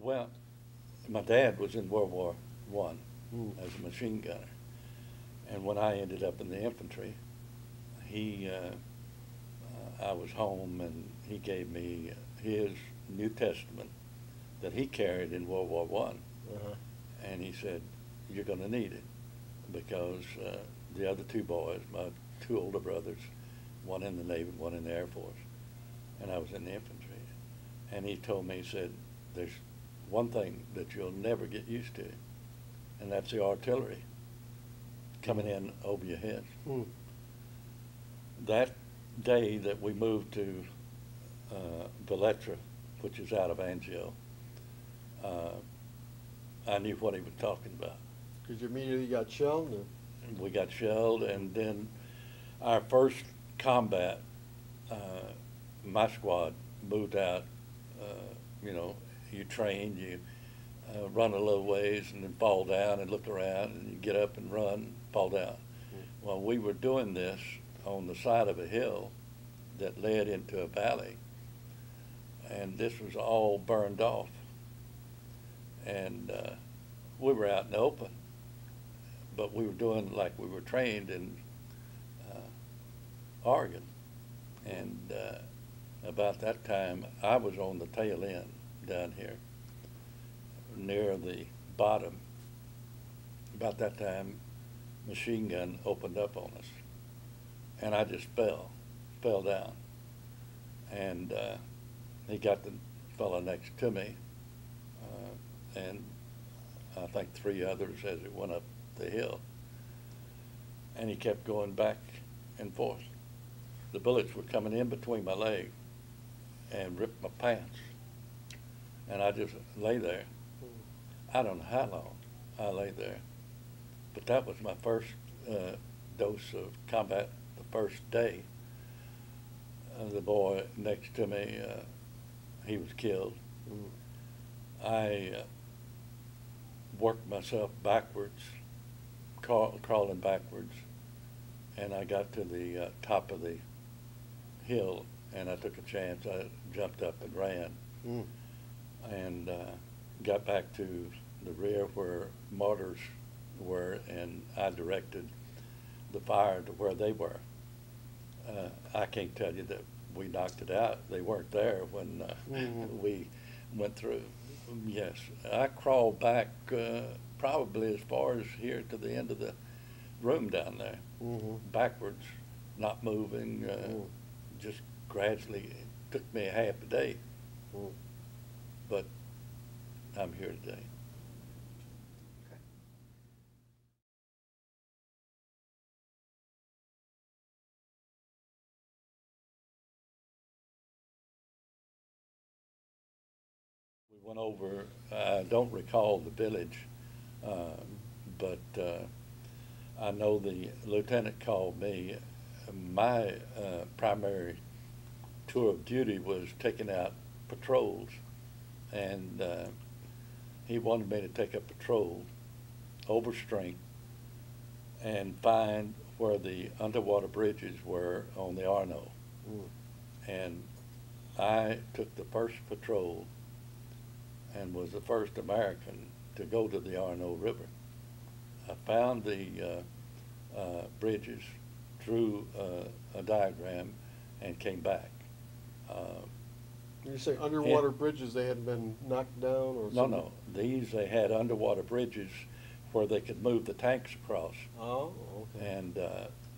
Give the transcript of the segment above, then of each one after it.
Well, my dad was in World War One Mm. as a machine gunner, and when I ended up in the infantry, he I was home and he gave me his New Testament that he carried in World War One, Uh-huh. and he said, "You're going to need it because the other two boys, my two older brothers, one in the Navy, one in the Air Force, and I was in the infantry." And he told me, he said, "There's one thing that you'll never get used to, and that's the artillery coming in over your head." Mm. That day that we moved to Valetra, which is out of Angio, uh, I knew what he was talking about. Because you immediately got shelled? Or? We got shelled, and then our first combat, my squad moved out. You know, you train, you run a little ways, and then fall down and look around, and you get up and run, fall down. Well, we were doing this on the side of a hill that led into a valley, and this was all burned off. And we were out in the open, but we were doing like we were trained in Oregon. And about that time, I was on the tail end down here, near the bottom. About that time, machine gun opened up on us, and I just fell down. And he got the fellow next to me, and I think three others as it went up the hill. And he kept going back and forth. The bullets were coming in between my legs and ripped my pants. And I just lay there. I don't know how long I lay there, but that was my first dose of combat. The first day, the boy next to me, he was killed. I worked myself backwards, crawling backwards, and I got to the top of the hill, and I took a chance. I jumped up and ran, and got back to the rear where mortars were, and I directed the fire to where they were. I can't tell you that we knocked it out. They weren't there when we went through. Yes, I crawled back probably as far as here to the end of the room down there, backwards, not moving, just gradually. It took me a half a day, but I'm here today. We went over, I don't recall the village, but I know the lieutenant called me. My primary tour of duty was taking out patrols, and he wanted me to take a patrol over strength and find where the underwater bridges were on the Arno. And I took the first patrol and was the first American to go to the Arno River. I found the bridges, drew a diagram, and came back. You say underwater bridges, they had been knocked down or something? No. These, they had underwater bridges where they could move the tanks across. Oh, okay. And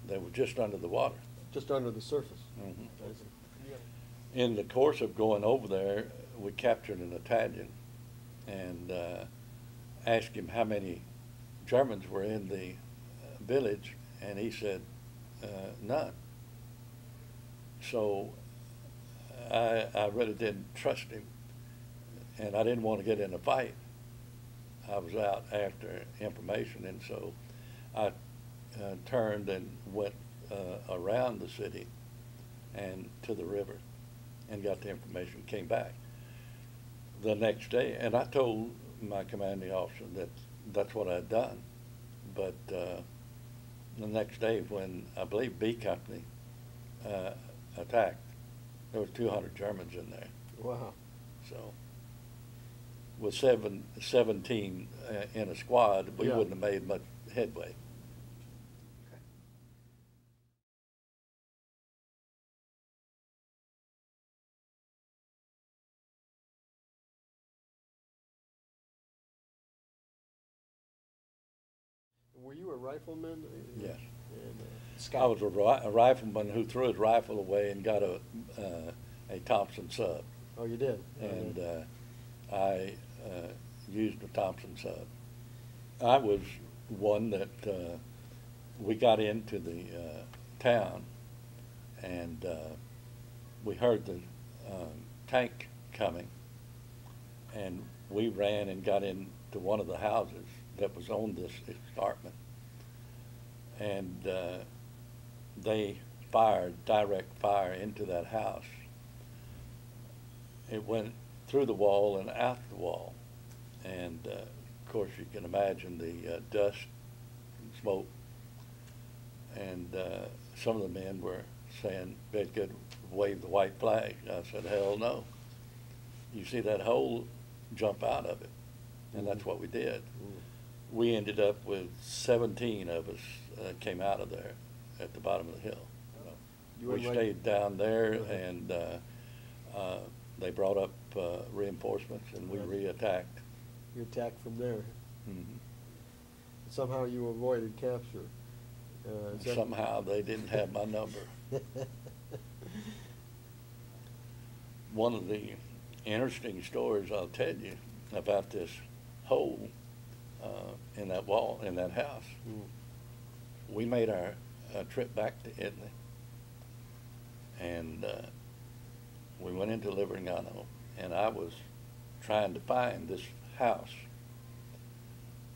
they were just under the water. Just under the surface. In the course of going over there, we captured an Italian and asked him how many Germans were in the village, and he said none. So I really didn't trust him, and I didn't want to get in a fight. I was out after information, and so I turned and went around the city and to the river and got the information, came back the next day, and I told my commanding officer that that's what I'd done. But the next day, when I believe B Company attacked, there was 200 Germans in there. Wow. So with 17 in a squad, we Yeah. wouldn't have made much headway. Were you a rifleman? Yes. And, I scout? was a rifleman who threw his rifle away and got a Thompson sub, Oh, you did? and I used a Thompson sub. I was one that we got into the town, and we heard the tank coming, and we ran and got into one of the houses that was on this escarpment, and they fired direct fire into that house. It went through the wall and out the wall, and of course you can imagine the dust and smoke, and some of the men were saying, Bedgood, wave the white flag. I said, hell no. You see that hole, jump out of it. And that's what we did. We ended up with 17 of us came out of there at the bottom of the hill. We stayed down there, and they brought up reinforcements, and we re-attacked. You attacked from there. Mm-hmm. Somehow you avoided capture. Somehow they didn't have my number. One of the interesting stories I'll tell you about this hole in that wall, in that house. We made our trip back to Italy, and we went into Livorno, and I was trying to find this house,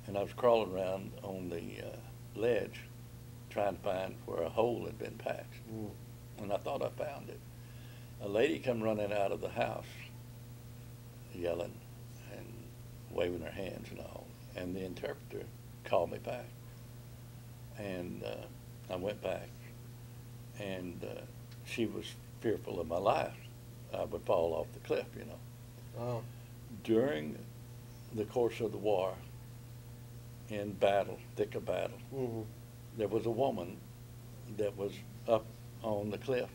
and I was crawling around on the ledge trying to find where a hole had been patched, and I thought I found it. A lady come running out of the house yelling and waving her hands and all, and the interpreter called me back, and I went back, and she was fearful of my life. I would fall off the cliff, you know. Oh. During the course of the war, in battle, thick of battle, there was a woman that was up on the cliff,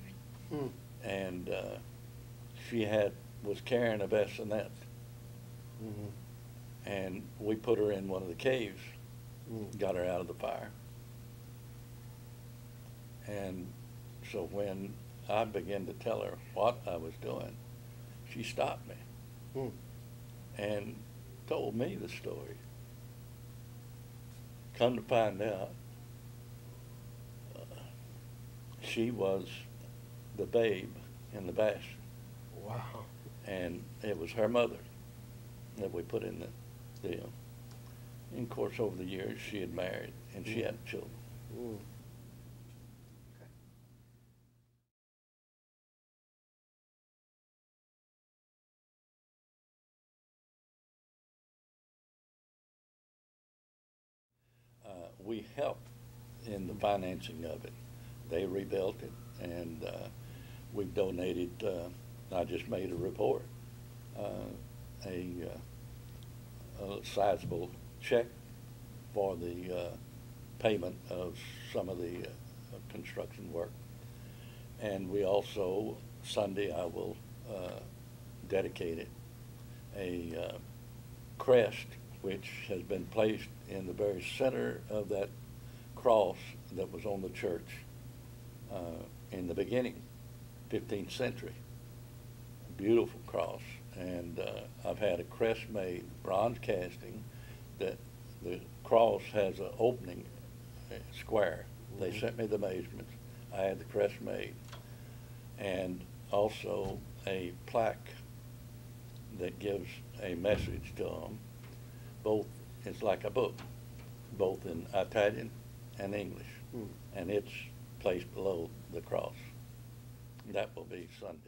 and she was carrying a bassinet, and we put her in one of the caves, got her out of the fire. And so when I began to tell her what I was doing, she stopped me and told me the story. Come to find out, she was the babe in the basket. Wow. And it was her mother that we put in the deal. And of course, over the years, she had married, and she had children. We helped in the financing of it. They rebuilt it, and we've donated, I just made a report, a sizable check for the payment of some of the construction work. And we also, Sunday, I will dedicate it, a crest which has been placed in the very center of that cross that was on the church in the beginning, 15th century. A beautiful cross. And I've had a crest made, bronze casting, that the cross has an opening square. They sent me the measurements. I had the crest made. And also a plaque that gives a message to them. Both, it's like a book, both in Italian and English. And it's placed below the cross. That will be Sunday.